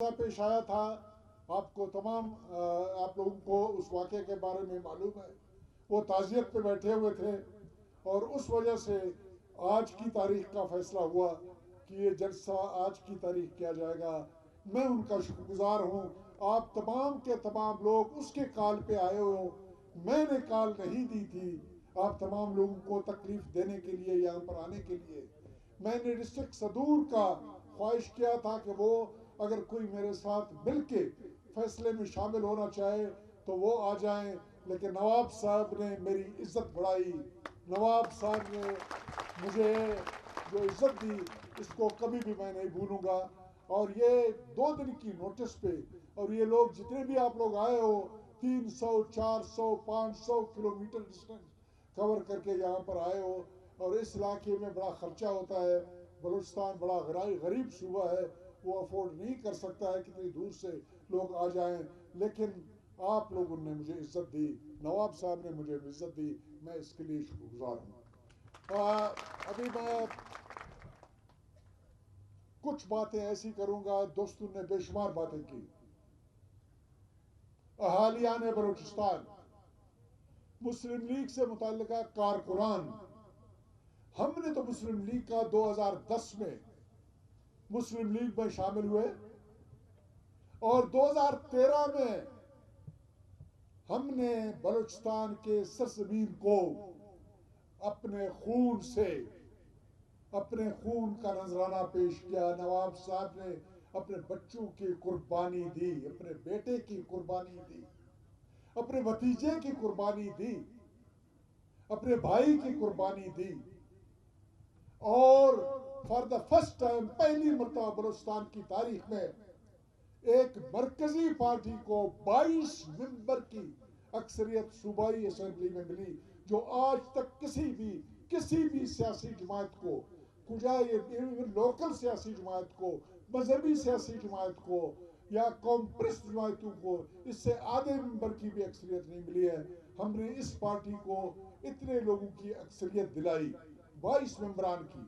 پیش آیا تھا، آپ کو تمام آپ لوگوں کو اس واقعے کے بارے میں معلوم ہے. وہ تعزیت پہ بیٹھے ہوئے تھے اور اس وجہ سے آج کی تاریخ کا فیصلہ ہوا کہ یہ جلسہ آج کی تاریخ کیا جائے گا. میں ان کا شکر گزار ہوں. آپ تمام کے تمام لوگ اس کے کال پہ آئے ہو. میں نے کال نہیں دی تھی آپ تمام لوگوں کو تکلیف دینے کے لیے یہاں پر آنے کے لیے. میں نے ڈسٹرکٹ صدور کا خواہش کیا تھا کہ وہ اگر کوئی میرے ساتھ مل کے فیصلے میں شامل ہونا چاہے تو وہ آ جائیں، لیکن نواب صاحب نے میری عزت بڑھائی. نواب صاحب نے مجھے جو عزت دی اس کو کبھی بھی میں نہیں بھولوں گا. اور یہ 2 دن کی نوٹس پہ اور یہ لوگ جتنے بھی آپ لوگ آئے ہو 300 400 500 کلومیٹر ڈسٹینس کور کر کے یہاں پر آئے ہو. اور اس علاقے میں بڑا خرچہ ہوتا ہے. بلوچستان بڑا غریب صوبہ ہے، وہ افورڈ نہیں کر سکتا ہے کتنی دور سے لوگ آ جائیں، لیکن آپ لوگوں نے مجھے عزت دی. نواب صاحب نے مجھے عزت دی، میں اس کے لیے شکر گزار ہوں. ابھی میں کچھ باتیں ایسی کروں گا. دوستوں نے بے شمار باتیں کی. اہالیان بلوچستان، مسلم لیگ سے متعلقہ کارکنان، ہم نے تو مسلم لیگ کا 2010 میں مسلم لیگ میں شامل ہوئے اور 2013 میں ہم نے بلوچستان کے سرزمین کو اپنے خون سے اپنے خون کا نذرانہ پیش کیا. نواب صاحب نے اپنے بچوں کی قربانی دی، اپنے بیٹے کی قربانی دی، اپنے بھتیجے کی قربانی دی، اپنے بھائی کی قربانی دی. اور فار دا فرسٹ ٹائم پہلی مرتبہ بلوچستان کی تاریخ میں ایک مرکزی پارٹی کو 22 ممبر کی اکثریت صوبائی اسمبلی میں ملی، جو آج تک کسی بھی سیاسی جماعت کو، لوکل سیاسی جماعت کو، مذہبی سیاسی جماعت کو یا قوم پرست جماعتوں کو اس سے آدھے ممبر کی بھی اکثریت نہیں ملی ہے. ہم نے اس پارٹی کو اتنے لوگوں کی اکثریت دلائی، 22 ممبران کی.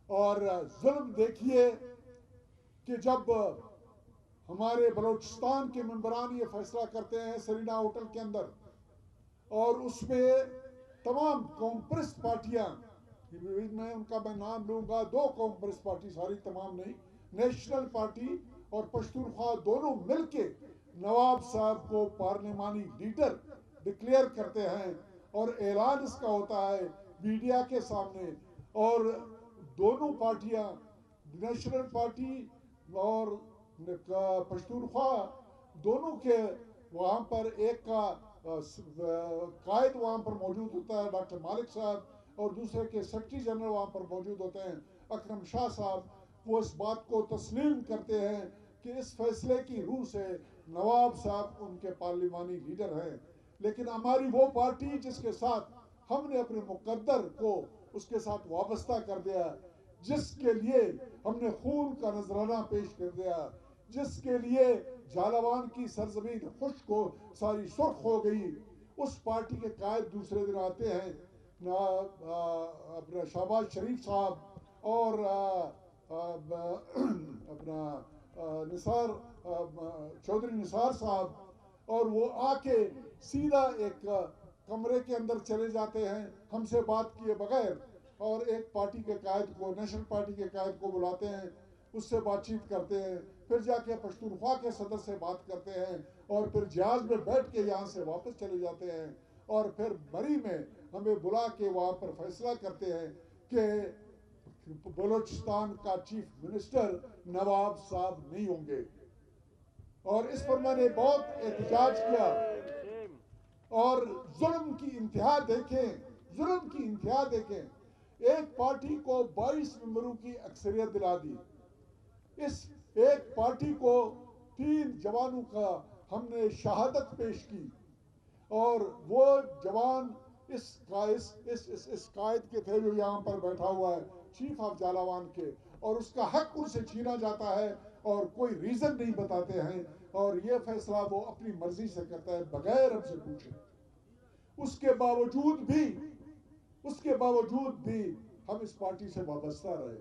اور ظلم دیکھیے کہ جب ہمارے بلوچستان کے ممبران یہ فیصلہ کرتے ہیں سرینا ہوٹل کے اندر، اور اس میں تمام قوم پرست پارٹیاں، میں ان کا میں نام لوں گا، 2 قوم پرست پارٹی، ساری تمام نہیں، نیشنل پارٹی اور پشتونخوا دونوں مل کے نواب صاحب کو پارلیمانی لیڈر ڈکلیئر کرتے ہیں اور اعلان اس کا ہوتا ہے میڈیا کے سامنے. اور دونوں پارٹیاں، نیشنل پارٹی اور پشتونخوا، دونوں کے وہاں پر ایک کا قائد وہاں پر موجود ہوتا ہے ڈاکٹر مالک صاحب، اور دوسرے کے سیکرٹری جنرل وہاں پر موجود ہوتے ہیں اکرم شاہ صاحب. وہ اس بات کو تسلیم کرتے ہیں کہ اس فیصلے کی روح سے نواب صاحب ان کے پارلیمانی لیڈر ہیں. لیکن ہماری وہ پارٹی جس کے ساتھ ہم نے اپنے مقدر کو اس کے ساتھ وابستہ کر دیا، جس کے لیے ہم نے خون کا نذرانہ پیش کر دیا، جس کے لیے جھالوان کی سرزمین خشک ہو ساری سرخ ہو گئی، اس پارٹی کے قائد دوسرے دن آتے ہیں اپنا شہباز شریف صاحب اور اپنا چودھری نثار صاحب، اور وہ آ کے سیدھا ایک کمرے کے اندر چلے جاتے ہیں ہم سے بات کیے بغیر، اور ایک پارٹی کے قائد کو، نیشنل پارٹی کے قائد کو بلاتے ہیں، اس سے بات چیت کرتے ہیں، پھر جا کے پشتونخوا کے صدر سے بات کرتے ہیں، اور پھر جہاز میں بیٹھ کے یہاں سے واپس چلے جاتے ہیں. اور پھر مری میں ہمیں بلا کے وہاں پر فیصلہ کرتے ہیں کہ بلوچستان کا چیف منسٹر نواب صاحب نہیں ہوں گے. اور اس پر میں نے بہت احتجاج کیا. اور ظلم کی انتہا دیکھیں، ایک پارٹی کو 22 ممبروں کی اکثریت دلا دی. اس ایک پارٹی کو 3 جوانوں کا ہم نے شہادت پیش کی، اور وہ جوان اس قائد کے تھے جو یہاں پر بیٹھا ہوا ہے، چیف آف جھالوان کے، اور اس کا حق ان سے چھینا جاتا ہے اور کوئی ریزن نہیں بتاتے ہیں، اور یہ فیصلہ وہ اپنی مرضی سے کرتا ہے بغیر ہم سے پوچھے. اس کے باوجود بھی ہم اس پارٹی سے وابستہ رہے.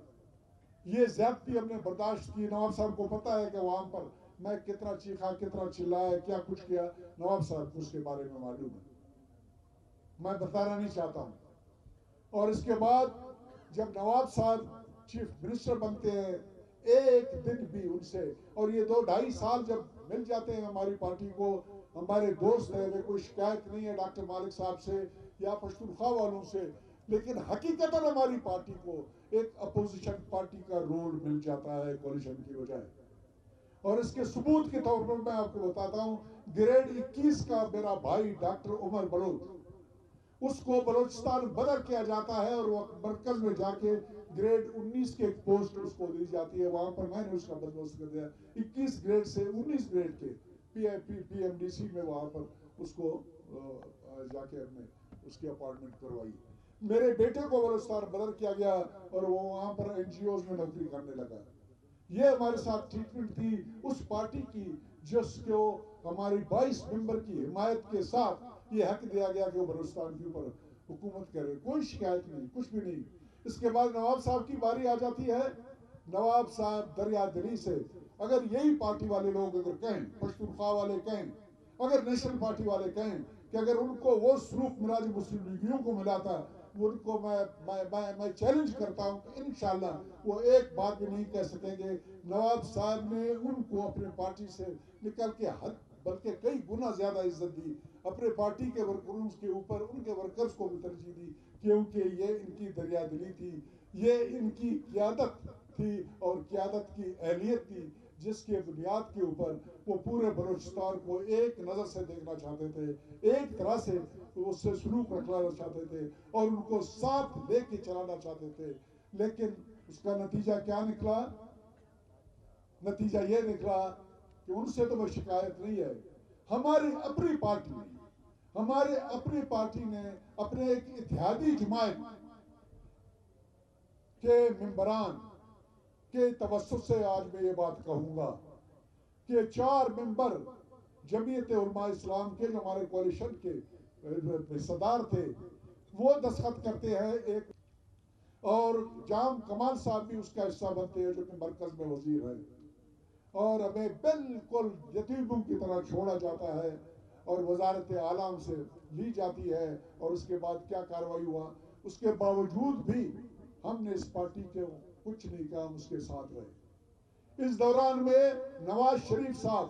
یہ زیادتی ہم نے برداشت کی. نواب صاحب کو پتا ہے کہ وہاں پر میں کتنا چیخا, کتنا چلایا, کیا کچھ کیا. نواب صاحب کو اس کے بارے میں معلوم ہے, میں بتانا نہیں چاہتا ہوں. اور اس کے بعد جب نواب صاحب چیف منسٹر بنتے ہیں, ایک دن بھی ان سے, اور یہ 2-2.5 سال جب مل جاتے ہیں ہماری پارٹی کو, ہمارے دوست ہیں, کوئی شکایت نہیں ہے ڈاکٹر مالک صاحب سے یا پشتونخوا والوں سے, لیکن حقیقتاً ہماری پارٹی کو ایک اپوزیشن پارٹی کا رول مل جاتا ہے کولیشن کی بجائے. اور اس کے ثبوت کے طور پر میں آپ کو بتاتا ہوں, گریڈ 21 کا میرا بھائی ڈاکٹر عمر بلوچ, اس کو بلوچستان بدر کیا جاتا ہے اور وہ مرکز میں جا کے گریڈ 19 کے پوسٹ اس کو دی جاتی ہے. وہاں پر میں نے اس کا بندوبست کر دیا, 21 گریڈ سے 19 گریڈ کے پی ایم ڈی سی میں وہاں پر اس کو جا کے ہم نے اس کی اپارٹمنٹ کروائی. میرے بیٹے کو بلوچستان بدر کیا گیا اور وہ وہاں پر این جی اوز میں نوکری کرنے لگا. یہ ہمارے ساتھ ٹریٹمنٹ تھی اس پارٹی کی جس کو ہماری 22 ممبر کی حمایت کے ساتھ یہ حق دیا گیا کہ وہ بلوچستان کے اوپر حکومت کرے. کوئی شکایت نہیں, کچھ بھی نہیں. اس کے بعد نواب صاحب کی باری آ جاتی ہے. نواب صاحب دریا دلی سے, اگر یہی پارٹی والے لوگ اگر کہیں, پشتونخوا والے کہیں, اگر نیشنل پارٹی والے کہیں کہ اگر ان کو وہ سلوک ملا جو مسلم لیگیوں کو ملا تھا, ان کو میں چیلنج کرتا ہوں کہ انشاءاللہ وہ ایک بات بھی نہیں کہہ سکیں گے نواب صاحب نے ان کو اپنے پارٹی سے نکل کے حد بلکہ کئی گنا زیادہ عزت دی, اپنے پارٹی کے ورکرز کے اوپر ان کے ورکرز کو بھی ترجیح دی, کیونکہ یہ ان کی دریا دلی تھی, یہ ان کی قیادت تھی اور قیادت کی اہلیت تھی جس کے بنیاد کے اوپر وہ پورے بلوچستان کو ایک نظر سے دیکھنا چاہتے تھے, ایک طرح سے اس سے سلوک رکھنا چاہتے تھے اور ان کو ساتھ لے کے چلانا چاہتے تھے. لیکن اس کا نتیجہ کیا نکلا؟ نتیجہ یہ نکلا کہ ان سے تو وہ شکایت نہیں ہے. ہماری اپنی پارٹی نے اپنے ایک اتحادی جماعت کے ممبران کے توسط سے آج میں یہ بات کہوں گا کہ 4 ممبر جمعیت علماء اسلام کے جو ہمارے کوalition کے صدار تھے وہ دستخط کرتے ہیں ایک, اور جام کمال صاحب بھی اس کا حصہ بنتے ہیں جو کہ مرکز میں وزیر ہے, اور ہمیں بالکل یتیموں کی طرح چھوڑا جاتا ہے اور وزارت اعلام سے لی جاتی ہے. اور اس کے بعد کیا کاروائی ہوا, اس کے باوجود بھی ہم نے اس پارٹی کے کچھ نہیں کہا, ہم اس کے ساتھ رہے. اس دوران میں نواز شریف صاحب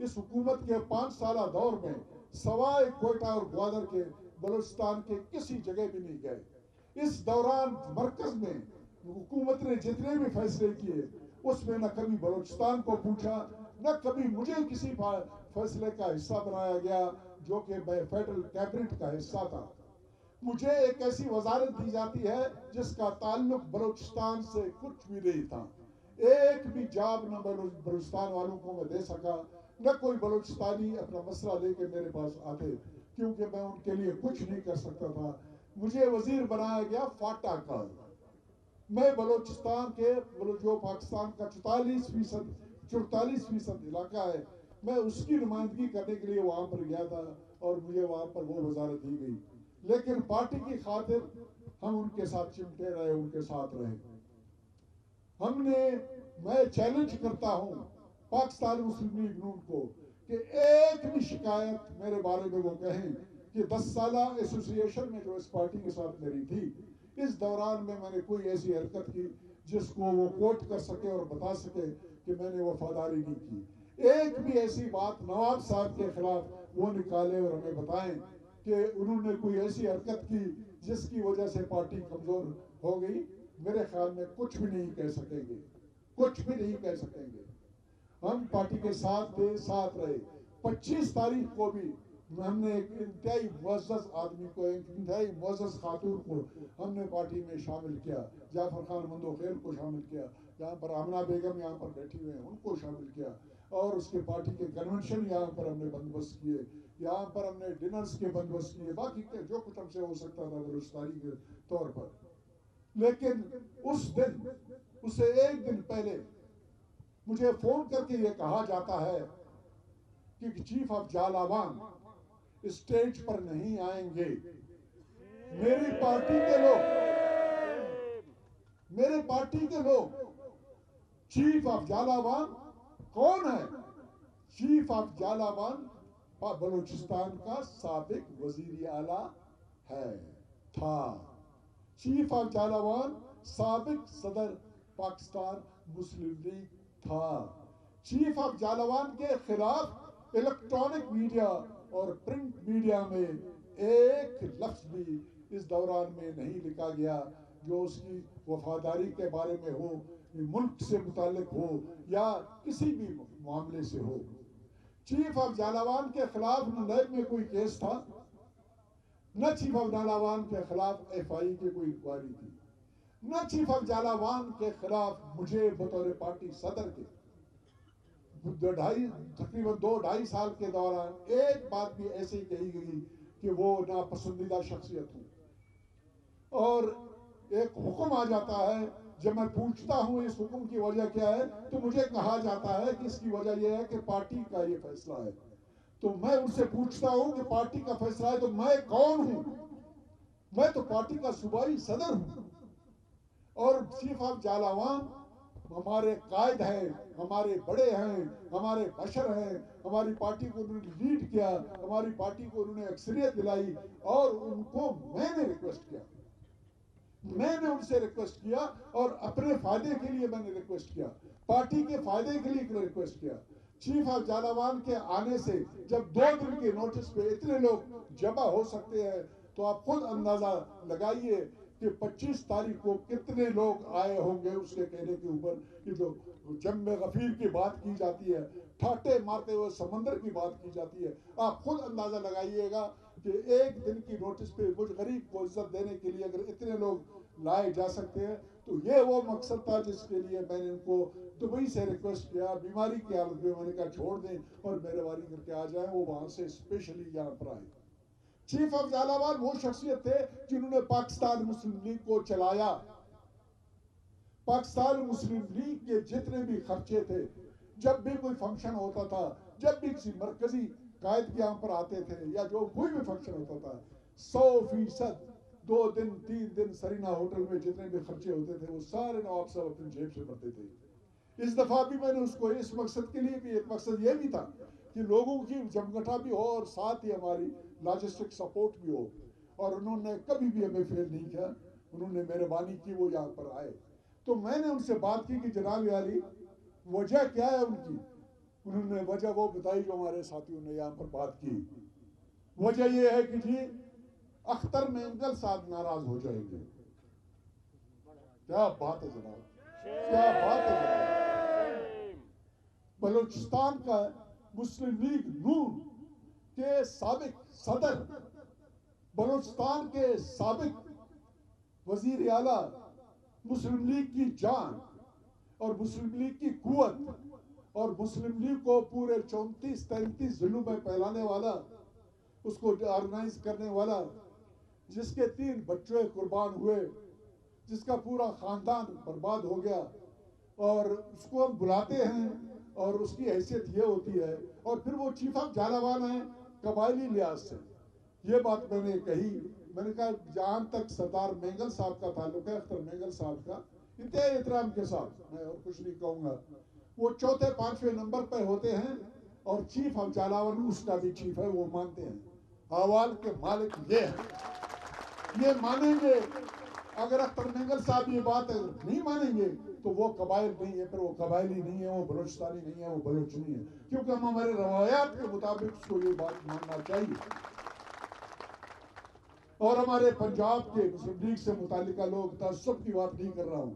اس حکومت کے 5 سالہ دور میں سوائے کوئٹہ اور گوادر کے بلوچستان کے کسی جگہ بھی نہیں گئے. اس دوران مرکز میں حکومت نے جتنے بھی فیصلے کیے اس میں نہ کبھی بلوچستان کو پوچھا, نہ کبھی مجھے کسی فیصلے کا حصہ بنایا گیا جو کہ فیڈرل کیبنٹ کا حصہ تھا. مجھے ایک ایسی وزارت دی جاتی ہے جس کا تعلق بلوچستان سے کچھ بھی نہیں تھا. ایک بھی جاب نہ بلوچستان والوں کو میں دے سکا, نہ کوئی بلوچستانی اپنا مسئلہ لے کے میرے پاس آتے, کیونکہ میں ان کے لیے کچھ نہیں کر سکتا تھا. مجھے وزیر بنایا گیا فاٹا کا. میں بلوچستان کے جو پاکستان کا 44% علاقہ ہے, میں اس کی نمائندگی کرنے کے لیے وہاں پر گیا تھا اور مجھے وہاں پر وہ وزارت دی گئی. لیکن پارٹی کی خاطر ہم ان کے ساتھ چمٹے رہے, ان کے ساتھ رہے. میں چیلنج کرتا ہوں پاکستان مسلم لیگ نون کو کہ ایک بھی شکایت میرے بارے میں وہ کہیں کہ 10 سالہ ایسوسی ایشن میں جو اس پارٹی کے ساتھ میری تھی, اس دوران میں نے کوئی ایسی حرکت کی جس کو وہ کوٹ کر سکے اور بتا سکے کہ میں نے وفاداری نہیں کی. ایک بھی ایسی بات نواب صاحب کے خلاف وہ نکالے اور ہمیں بتائیں کہ انہوں نے کوئی ایسی حرکت کی جس کی وجہ سے پارٹی کمزور ہو گئی. میرے خیال میں کچھ بھی نہیں کہہ سکیں گے, کچھ بھی نہیں کہہ سکیں گے. ہم پارٹی کے ساتھ تھے, ساتھ رہے. 25 تاریخ کو بھی ہم نے ایک انتہائی معزز آدمی کو, ایک انتہائی معزز خاتون کو ہم نے پارٹی میں شامل کیا. جعفر خان مندوخیل کو شامل کیا, یہاں پر آمنہ بیگم یہاں پر بیٹھی ہوئے ہیں ان کو شامل کیا, اور اس کے پارٹی کے کنونشن یہاں پر ہم نے بندوبست کیے, یہاں پر ہم نے ڈنرز کے بندوبست کیے, باقی جو کچھ ہم سے ہو سکتا تھا بلوچستانی کے طور پر. لیکن اس سے ایک دن پہلے مجھے فون کر کے یہ کہا جاتا ہے کہ چیف آف جالاوان اسٹیج پر نہیں آئیں گے. میری پارٹی کے لوگ چیف آف جالاوان کون ہے؟ چیف آف جالاوان بلوچستان کا سابق وزیر اعلیٰ ہے، تھا۔ چیف آف جالاوان سابق صدر پاکستان مسلم لیگ تھا۔ چیف آف جالاوان کے خلاف الیکٹرانک میڈیا اور پرنٹ میڈیا میں ایک لفظ بھی اس دوران میں نہیں لکھا گیا جو اس کی وفاداری کے بارے میں ہو، ملک سے متعلق ہو یا کسی بھی معاملے سے ہو۔ چیف آف جالاوان کے خلاف نہ نیب میں کوئی کیس تھا، نہ چیف آف جالاوان کے خلاف ایف آئی کی کوئی انکوائری تھی، نہ چیف آف جالاوان کے خلاف مجھے بطور پارٹی صدر کے تقریباً 2-2.5 سال کے دوران ایک بات بھی ایسی کہی گئی کہ وہ ناپسندیدہ شخصیت ہوں۔ اور ایک حکم آ جاتا ہے، جب میں پوچھتا ہوں اس حکم کی وجہ کیا ہے تو مجھے کہا جاتا ہے کہ اس کی وجہ یہ ہے کہ پارٹی کا یہ فیصلہ ہے۔ تو میں ان سے پوچھتا ہوں کہ پارٹی کا فیصلہ ہے تو میں کون ہوں؟ میں تو پارٹی کا صوبائی صدر ہوں۔ اور چیف آف جالاوان ہمارے قائد ہیں، ہمارے بڑے ہیں، ہمارے بشر ہیں، ہماری پارٹی کو انہوں نے لیڈ کیا، ہماری پارٹی کو انہوں نے اکثریت دلائی، اور ان کو میں نے ریکویسٹ کیا، میں نے ان سے ریکویسٹ کیا، اور اپنے فائدے کے لیے میں نے ریکویسٹ کیا، پارٹی کے فائدے کے لیے ریکویسٹ کیا۔ چیف آف جالاوان کے آنے سے جب 2 دن کے نوٹس پہ اتنے لوگ جمع ہو سکتے ہیں تو آپ خود اندازہ لگائیے کہ 25 تاریخ کو کتنے لوگ آئے ہوں گے اس کے کہنے کے اوپر کہ جو جنگ غفیر کی بات کی جاتی ہے، ٹھاٹے مارتے ہوئے سمندر کی بات کی جاتی ہے۔ آپ خود اندازہ لگائیے گا کہ ایک دن کی نوٹس پہ مجھ غریب کو عزت دینے کے لیے اگر اتنے لوگ لائے جا سکتے ہیں تو یہ وہ مقصد تھا جس کے لیے میں نے ان کو دبئی سے ریکویسٹ کیا۔ بیماری کی حالت میں میں نے کہا چھوڑ دیں اور مہربانی کر کے آ جائیں، وہ وہاں سے اسپیشلی یہاں پر آئے۔ چیف آف جالاوان وہ شخصیت تھے جنہوں نے پاکستان مسلم لیگ کو چلایا۔ پاکستان مسلم لیگ کے جتنے بھی خرچے تھے، جب بھی کوئی فنکشن ہوتا تھا، جب بھی کسی مرکزی قائد کے یہاں پر آتے تھے یا جو کوئی بھی فنکشن ہوتا تھا، 100% 2 دن 3 دن سرینا ہوٹل میں جتنے بھی خرچے ہوتے تھے وہ سارے نواب صاحب اپنی جیب سے بھرتے تھے۔ اس دفعہ بھی میں نے اس کو اس مقصد کے لیے بھی، ایک مقصد یہ بھی تھا کہ لوگوں کی جمگٹا بھی ہو اور ساتھ ہی ہماری لاجسٹک سپورٹ بھی ہو، اور انہوں نے کبھی بھی ہمیں فیل نہیں کیا، انہوں نے مہربانی کی، وہ یہاں پر آئے۔ تو میں نے ان سے بات کی کہ جناب عالی وجہ کیا ہے ان کی؟ انہوں نے وجہ وہ بتائی جو ہمارے ساتھیوں نے یہاں پر بات کی۔ وجہ یہ ہے کہ جی اختر مینگل صاحب ناراض ہو جائیں گے۔ کیا بات ہے جناب، کیا بات ہے جناب۔ بلوچستان کا مسلم لیگ نون کے سابق صدر، بلوچستان کے سابق وزیر اعلیٰ، مسلم لیگ کی جان اور مسلم لیگ کی قوت اور مسلم لیگ کو پورے 34-33 ضلعوں میں پھیلانے والا، اس کو آرگنائز کرنے والا، جس کے 3 بچے قربان ہوئے، جس کا پورا خاندان برباد ہو گیا، اور اس کو ہم بلاتے ہیں اور اس کی حیثیت یہ ہوتی ہے، اور پھر وہ چیف آف جالاوان ہیں قبائلی لحاظ سے۔ یہ بات میں نے کہی، میں نے کہا جہاں تک سردار مینگل صاحب کا تعلق ہے، اختر مینگل صاحب کا، انتہائی احترام کے ساتھ، میں اور کچھ نہیں کہوں گا، وہ 4-5 نمبر پہ ہوتے ہیں، اور چیف آف جالاوان اس کا بھی چیف ہے، وہ مانتے ہیں۔ احوال کے مالک یہ ہے، یہ مانیں گے۔ اگر اختر مینگل صاحب یہ بات نہیں مانیں گے تو وہ قبائل نہیں ہے، پھر وہ قبائلی نہیں ہے، وہ بلوچستانی نہیں ہے، وہ بلوچ نہیں ہے، کیونکہ ہم ہمارے روایات کے مطابق اس کو یہ بات ماننا چاہیے۔ اور ہمارے پنجاب کے مسلم لیگ سے متعلقہ لوگ تعصب کی بات نہیں کر رہا ہوں،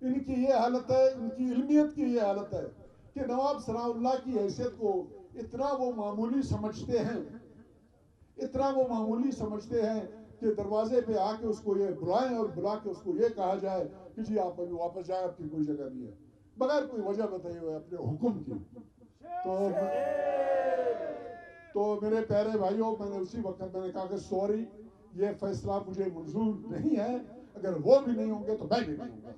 ان کی یہ حالت ہے، ان کی علمیت کی یہ حالت ہے کہ نواب ثناء اللہ کی حیثیت کو اتنا وہ معمولی سمجھتے ہیں، اتنا وہ معمولی سمجھتے ہیں کہ دروازے پہ آ کے اس کو یہ بلائیں اور بلا کے اس کو یہ کہا جائے کہ جی آپ ابھی واپس جائیں، آپ کی کوئی جگہ نہیں ہے، بغیر کوئی وجہ بتائے ہوئے اپنے حکم کی۔ تو میرے پیارے بھائیوں، میں نے اسی وقت میں نے کہا کہ سوری، یہ فیصلہ مجھے منظور نہیں ہے، اگر وہ بھی نہیں ہوں گے تو میں بھی نہیں ہوں گا،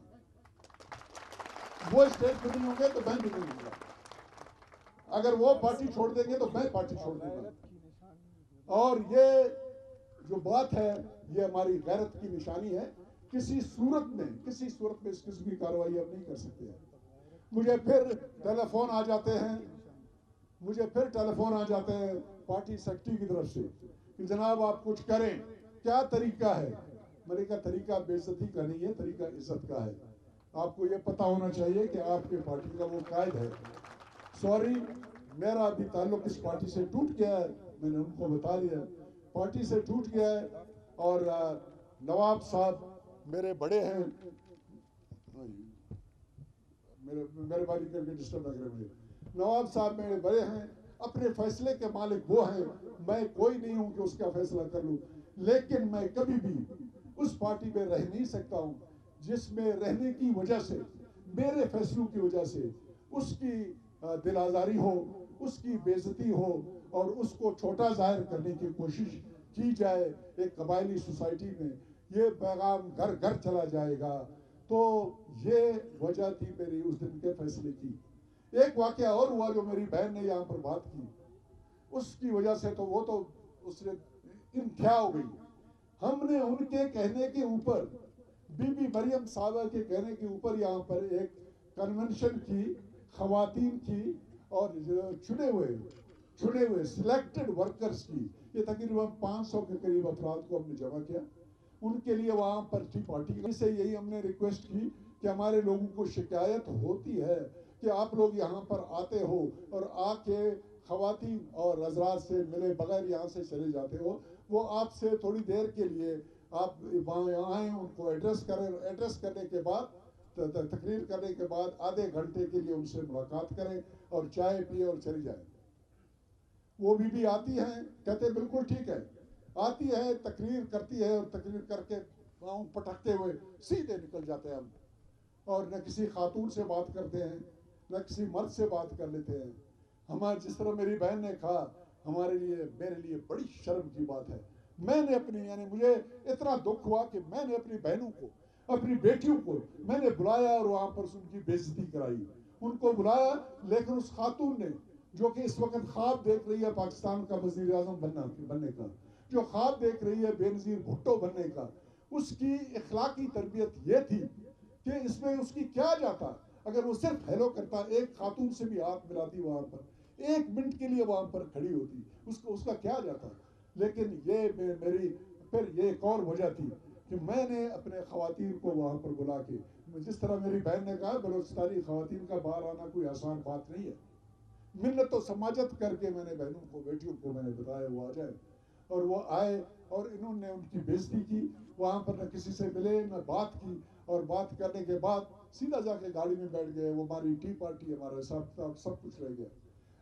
وہ اسٹیج پہ نہیں ہوں گے تو میں بھی نہیں ہوں گا، اگر وہ پارٹی چھوڑ دیں گے تو میں پارٹی چھوڑ دوں گا۔ اور یہ جو بات ہے یہ ہماری غیرت کی نشانی ہے، کسی صورت میں اس قسم کی کارروائی ہم نہیں کر سکتے ہیں۔ مجھے پھر ٹیلیفون آ جاتے ہیں پارٹی سیکرٹری کی طرف سے کہ جناب آپ کچھ کریں. کیا طریقہ ہے؟ میں نے کہا طریقہ بے عزتی کا نہیں ہے، طریقہ عزت کا ہے. آپ کو یہ پتا ہونا چاہیے کہ آپ کے پارٹی کا وہ قائد ہے. سوری، میرا ابھی تعلق اس پارٹی سے ٹوٹ گیا ہے. میں نے ان کو بتا دیا پارٹی سے ٹوٹ گیا ہے. اور نواب صاحب میرے بڑے ہیں، میرے بھائی کر کے ڈسٹرب نہ کرے مجھے. نواب صاحب میرے بڑے ہیں، اپنے فیصلے کے مالک وہ ہیں. میں کوئی نہیں ہوں کہ اس کا فیصلہ کر لوں، لیکن میں کبھی بھی اس پارٹی میں رہ نہیں سکتا ہوں جس میں رہنے کی وجہ سے، میرے فیصلوں کی وجہ سے اس کی دل آزاری ہو، اس کی بے عزتی ہو اور اس کو چھوٹا ظاہر کرنے کی کوشش کی جائے. ایک قبائلی سوسائٹی میں یہ پیغام گھر گھر چلا جائے گا. تو یہ وجہ تھی میری اس دن کے فیصلے کی. ایک واقعہ اور ہوا جو میری بہن نے یہاں پر بات کی، اس کی وجہ سے تو وہ تو اس نے انتہا ہو گئی. ہم نے ان کے کہنے کے اوپر، بی بی مریم صاحبہ کے کہنے کے اوپر یہاں پر ایک کنونشن کی، خواتین کی اور چنے ہوئے سلیکٹڈ ورکرز کی. یہ تقریباً 500 کے قریب افراد کو ہم نے جمع کیا. ان کے لیے وہاں پر تھی پارٹی سے یہی ہم نے ریکویسٹ کی کہ ہمارے لوگوں کو شکایت ہوتی ہے کہ آپ لوگ یہاں پر آتے ہو اور آ کے خواتین اور حضرات سے ملے بغیر یہاں سے چلے جاتے ہو. وہ آپ سے تھوڑی دیر کے لیے آپ وہاں آئیں، ان کو ایڈریس کریں، ایڈریس کرنے کے بعد، تقریر کرنے کے بعد آدھے گھنٹے کے لیے ان سے ملاقات کریں اور چائے پیے اور چلی جائیں. وہ بھی آتی ہیں، کہتے ہیں بالکل ٹھیک ہے. آتی ہے، تقریر کرتی ہے اور تقریر کر کے پاؤں پٹکتے ہوئے سیدھے نکل جاتے ہیں ہم. اور نہ کسی خاتون سے بات کرتے ہیں، نہ کسی مرد سے بات کر لیتے ہیں. ہمارے جس طرح میری بہن نے کہا، میرے لیے بڑی شرم کی بات ہے. میں نے مجھے اتنا دکھ ہوا کہ میں نے اپنی بہنوں کو، اپنی بیٹیوں کو میں نے بلایا اور وہاں پر ان کی بے عزتی کرائی. ان کو بلایا، لیکن اس خاتون نے جو کہ اس وقت خواب دیکھ رہی ہے پاکستان کا وزیر اعظم بننے کا، جو خواب دیکھ رہی ہے بے نظیر بھٹو بننے کا، اس کی اخلاقی تربیت یہ تھی کہ اس میں اس کی کیا جاتا اگر وہ صرف ہیلو کرتا، ایک خاتون سے بھی ہاتھ ملاتی، وہاں پر 1 منٹ کے لیے وہاں پر کھڑی ہوتی، اس کا کیا جاتا. لیکن یہ میری پھر یہ ایک اور وجہ تھی کہ میں نے اپنے خواتین کو وہاں پر بلا کے، جس طرح میری بہن نے کہا، بلوچستانی خواتین کا باہر آنا کوئی آسان بات نہیں ہے. منت و سماجت کر کے میں نے بہنوں کو، بیٹیوں کو میں نے بتایا وہ آ جائے. اور وہ آئے اور انہوں نے ان کی بے عزتی کی. وہاں پر نہ کسی سے ملے نہ بات کی، اور بات کرنے کے بعد سیدھا جا کے گاڑی میں بیٹھ گئے. وہ ہماری ٹی پارٹی، ہمارا سب کچھ رہ گیا.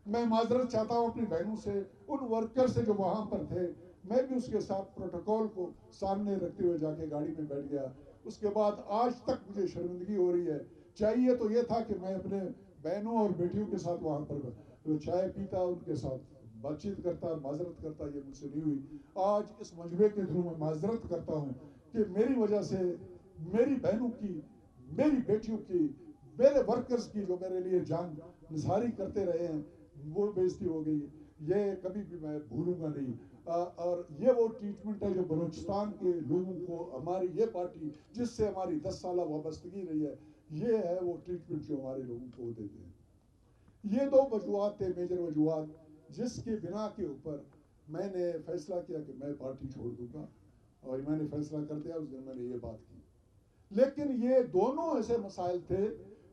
میں معذرت چاہتا ہوں اپنی بہنوں سے، ان ورکر سے جو وہاں پر تھے. میں بھی اس کے ساتھ پروٹوکول کو سامنے رکھتے ہوئے جا کے گاڑی میں بیٹھ گیا. اس کے بعد آج تک مجھے شرمندگی ہو رہی ہے. چاہیے تو یہ تھا کہ میں اپنے بہنوں اور بیٹیوں کے ساتھ وہاں پر چائے پیتا، ان کے ساتھ بات چیت کرتا، معذرت کرتا. یہ مجھ سے نہیں ہوئی. آج اس مجمع کے تھرو میں معذرت کرتا ہوں کہ میری وجہ سے میری بہنوں کی، میری بیٹیوں کی، میرے ورکرز کی جو میرے لیے جان نثاری کرتے رہے ہیں، وہ بے عزتی ہو گئی. یہ کبھی بھی میں بھولوں گا نہیں. اور یہ وہ ٹریٹمنٹ ہے جو بلوچستان کے لوگوں کو، ہماری یہ پارٹی جس سے ہماری 10 سالہ وابستگی رہی ہے، یہ ہے وہ ٹریٹمنٹ جو ہمارے لوگوں کو دیتے ہیں. یہ 2 وجوہات تھے، میجر وجوہات، جس کی بنا کے اوپر میں نے فیصلہ کیا کہ میں پارٹی چھوڑ دوں گا. اور میں نے فیصلہ کر دیا، اس دن میں نے یہ بات کی. لیکن یہ دونوں ایسے مسائل تھے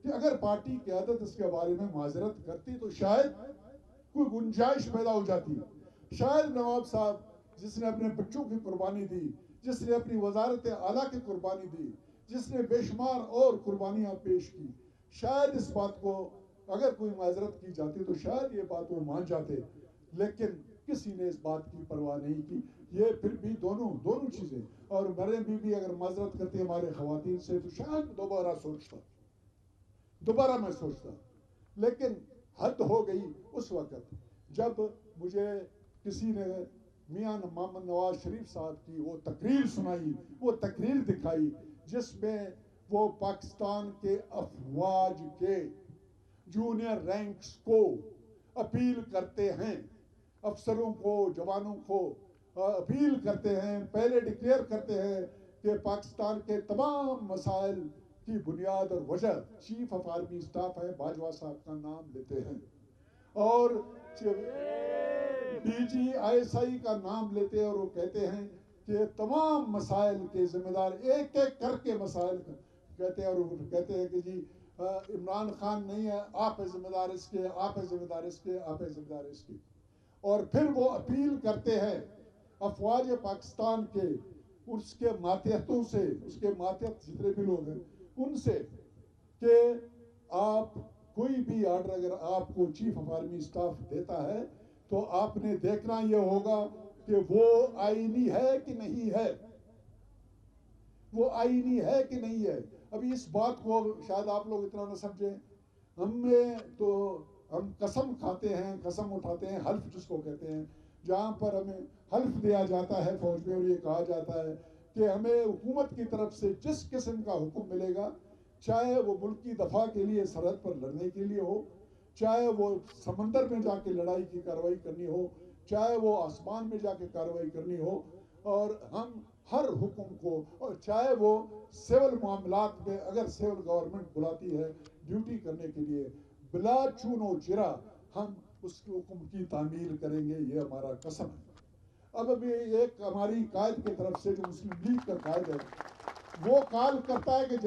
کہ اگر پارٹی قیادت اس کے بارے میں معذرت کرتی تو شاید کوئی گنجائش پیدا ہو جاتی. شاید نواب صاحب جس نے اپنے بچوں کی قربانی دی، جس نے اپنی وزارت اعلیٰ کی قربانی دی، جس نے بے شمار اور قربانیاں پیش کی، شاید اس بات کو اگر کوئی معذرت کی جاتی تو شاید یہ بات وہ مان جاتے. لیکن کسی نے اس بات کی پرواہ نہیں کی. یہ پھر بھی دونوں چیزیں. اور مریم بی بی اگر معذرت کرتی ہمارے خواتین سے تو شاید دوبارہ میں سوچتا. لیکن حد ہو گئی اس وقت جب مجھے کسی نے میاں محمد نواز شریف صاحب کی وہ تقریر سنائی، وہ تقریر دکھائی، جس میں وہ پاکستان کے افواج کے جونیئر رینکس کو اپیل کرتے ہیں، افسروں کو، جوانوں کو اپیل کرتے ہیں، پہلے ڈکلیئر کرتے ہیں کہ پاکستان کے تمام مسائل کی بنیاد اور وجہ چیف آف آرمی اسٹاف ہے باجوہ صاحب کا نام لیتے ہیں، اور D G I S I کا نام لیتے ہیں، اور وہ کہتے ہیں کہ تمام مسائل کے ذمہ دار ایک ایک کر کے مسائل کہتے ہیں، اور وہ کہتے ہیں کہ جی عمران خان نہیں ہے، آپ ہے ذمہ دار اس کے، آپ ہے ذمہ دار اس کے، آپ ہے ذمہ دار اس کے. اور پھر وہ اپیل کرتے ہیں افواج پاکستان کے اس کے ماتحتوں سے، اس کے ماتحت جتنے بھی لوگ ہیں ان سے، کہ آپ کوئی بھی آرڈر اگر آپ کو چیف آف آرمی اسٹاف دیتا ہے تو آپ نے دیکھنا یہ ہوگا کہ وہ آئینی ہے کہ نہیں ہے، وہ آئینی ہے کہ نہیں ہے. ابھی اس بات کو شاید آپ لوگ اتنا نہ سمجھیں، ہم قسم کھاتے ہیں، قسم اٹھاتے ہیں، حلف جس کو کہتے ہیں، جہاں پر ہمیں حلف دیا جاتا ہے فوج میں، اور یہ کہا جاتا ہے کہ ہمیں حکومت کی طرف سے جس قسم کا حکم ملے گا، چاہے وہ ملک کی دفاع کے لیے سرحد پر لڑنے کے لیے ہو، چاہے وہ سمندر میں جا کے لڑائی کی کارروائی کرنی ہو، چاہے وہ آسمان میں جا کے کارروائی کرنی ہو، اور ہم ہر حکم کو، اور چاہے وہ سول معاملات میں اگر سول گورنمنٹ بلاتی ہے ڈیوٹی کرنے کے لیے، بلا چون و چرا ہم اس کے حکم کی تعمیل کریں گے، یہ ہمارا قسم ہے. اب ابھی ایک ہماری قائد کی طرف سے جو مسلم لیگ کا قائد ہے وہ کال کرتا ہے کہ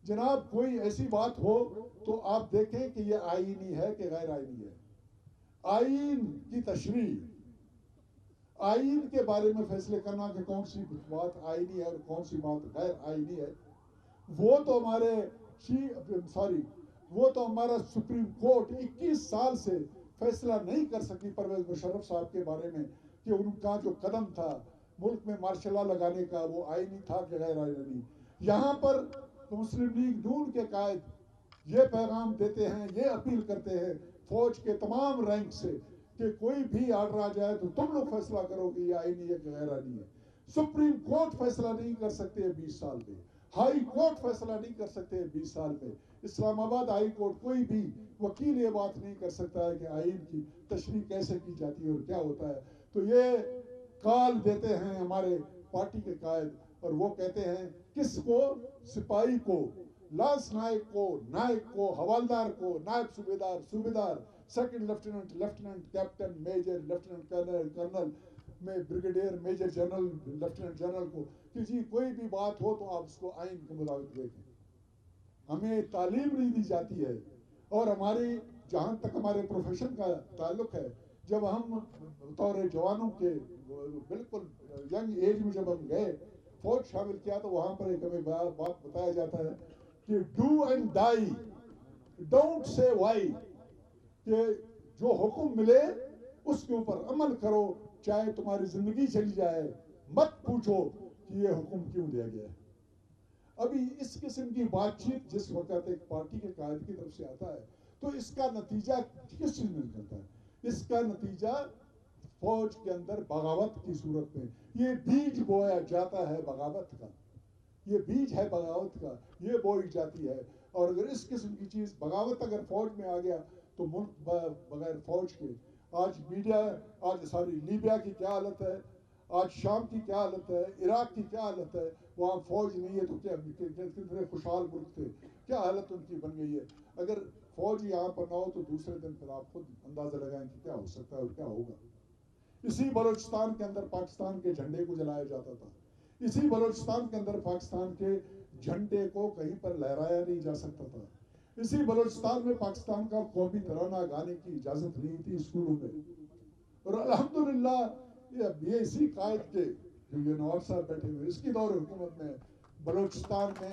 جناب کوئی ایسی بات ہو تو آپ دیکھیں کہ یہ آئینی ہے کہ غیر آئینی ہے. آئین کی تشریح، آئین کے بارے میں فیصلے کرنا کہ کون سی بات آئینی ہے اور کون سی بات غیر آئینی ہے، وہ تو ہمارا سپریم کورٹ 21 سال سے فیصلہ نہیں کر سکی پرویز مشرف صاحب کے بارے میں کہ ان کا جو قدم تھا ملک میں مارشل لا لگانے کا وہ آئینی تھا کہ غیر آئینی. یہاں پر مسلم لیگ نون کے قائد یہ پیغام دیتے ہیں، یہ اپیل کرتے ہیں فوج کے تمام رینک سے کہ کوئی بھی آرڈر آ جائے تو تم لوگ فیصلہ کرو کہ یہ آئینی ہے کہ غیر آئینی ہے. سپریم کورٹ فیصلہ نہیں کر سکتے 20 سال میں، ہائی کورٹ فیصلہ نہیں کر سکتے 20 سال میں، اسلام آباد ہائی کورٹ کوئی بھی وکیل یہ بات نہیں کر سکتا ہے کہ آئین کی تشریح کیسے کی جاتی ہے اور کیا ہوتا ہے. تو یہ کال دیتے ہیں ہمارے پارٹی کے قائد، اور وہ کہتے ہیں کس کو؟ سپاہی کو، لانس نائک کو، نائک کو، حوالدار کو، نائب صوبیدار، صوبیدار، second lieutenant, lieutenant, captain, major, lieutenant colonel, colonel میں brigadier, major general, lieutenant general کو کہ جی کوئی بھی بات ہو تو آپ اس کو آئین کے مطابق دیکھیں. ہمیں تعلیم نہیں دی جاتی ہے، اور ہماری جہاں تک ہمارے پروفیشن کا تعلق ہے، جب ہم بطور جوانوں کے بالکل ینگ ایج میں جب ہم گئے فوج شامل کیا تو وہاں پر ایک ہمیں بات بتایا جاتا ہے کہ do and die, don't say why, کہ جو حکم ملے اس کے اوپر عمل کرو چاہے تمہاری زندگی چلی جائے، مت پوچھو کہ یہ حکم کیوں دیا گیا ہے. ابھی اس قسم کی بات چیت جس وقت ایک پارٹی کے قائد کی طرف سے آتا ہے تو اس کا نتیجہ کس چیز میں نکلتا ہے؟ اس کا نتیجہ فوج کے اندر بغاوت کی صورت میں یہ بیج بویا جاتا ہے، بغاوت کا یہ بیج ہے، بغاوت کا یہ بوئی جاتی ہے. اور اگر اس قسم کی چیز بغاوت اگر فوج میں آ گیا تو ملک بغیر فوج کے، آج لیبیا کی کیا حالت ہے، آج شام کی کیا حالت ہے، عراق کی کیا حالت ہے، وہاں فوج نہیں ہے تو کتنے خوشحال ملک تھے، کیا حالت ان کی بن گئی ہے. اگر فوج یہاں پر نہ ہو تو دوسرے دن پھر آپ خود اندازہ لگائیں کہ کیا ہو سکتا ہے اور کیا ہوگا. اسی بلوچستان کے اندر پاکستان کے جھنڈے کو جلایا جاتا تھا، اسی بلوچستان کے اندر پاکستان کے جھنڈے کو کہیں پر لہرایا نہیں جا سکتا تھا، اسی بلوچستان میں پاکستان کا قومی ترانہ گانے کی اجازت نہیں تھی اسکولوں میں. اور الحمدللہ یہ اسی قائد کے جو یہ نواب صاحب بیٹھے ہوئے اس کی دور حکومت میں بلوچستان میں